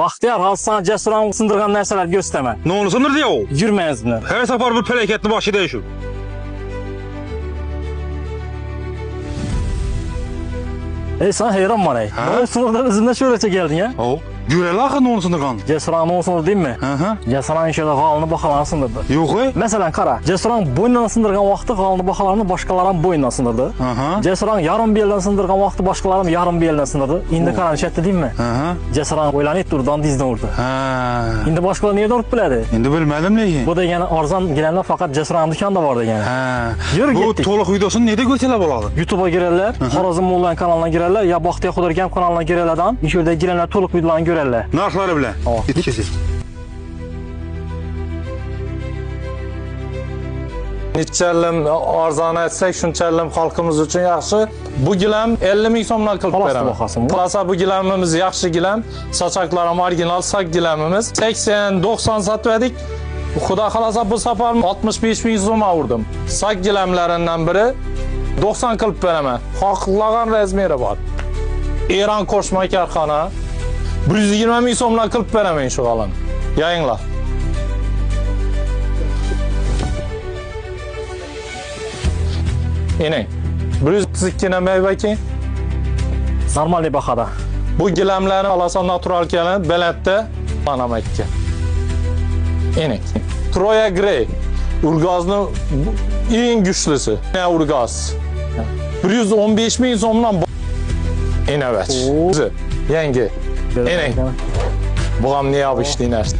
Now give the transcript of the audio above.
Baxtiyar, hazır sana Cesur'un sındırgan narsalar göstərmə. Ne onu sınırdı ya o? Yürməyiniz bunlar. Her sefer bir felaketli başı değişir. Sana heyran var ey. Ha? Ne olsun özümden şöyle geldin ya. O. Güreli akı ne onu sındırgan? Cesur'un ne olsun değil mi? Hı. Cesur'un şöyle halını baxalarını sındırdı. Yok ey. Mesela qara, Cesur'un boyundan sındırgan vaxtı halını baxalarını başqalarının boyundan sındırdı. Hı. Cesur'un yarım beldən sındırgan vaxtı başqalarının yarım beldən sındırdı. İndi qaranı şərtdə değil mi? Hı. Cesur'un boylanıb durdan dizdən vurdu. Ha. İndi başqaları niyə durub bilədi? Şimdi bilmedim ne? Bu da yani arzan gelənlər faqat Cesur'un dükanında vardı yani. Ha. Yürü Bu gittik. toluk videosunu nerede görsele buladı? YouTube'a girerler, Xorazm Mollayan kanalına girerler ya Baxtiyar Xudurgam kanalına girerlerden. İşördə girənlər toluk videolarını görərlər. Narxları bile. O. Git kesin. Neçəlim arzana etsək, şunçəlim xalqımız üçün yaxşı. Bu giləm 50 min somdan qılıb Palasda verəm. baxasın. Palasa bu giləmimiz yaxşı giləm. Saçaqlara marginal sak giləmimiz. 80-90 sat verdik. Xuda xalasa bu safar 65 min soma vurdum. Sak giləmlərindən biri 90 qılıb verəmə. Haqlağan rəzmeri var. İran Koşma Karxana 120 min somdan qılıb verəmə inşallah. Yayınla. İnin. 132 meyvəki. Normal baxada. Bu giləmlərin alasa natural gələn belətdə Panaməkki. İnin. Troya Grey. Urgazın en güçlüsü. Ne Urgaz? 115 min somdan İneveç. Yenge. İnin. Buğam niye yapıştı inersin?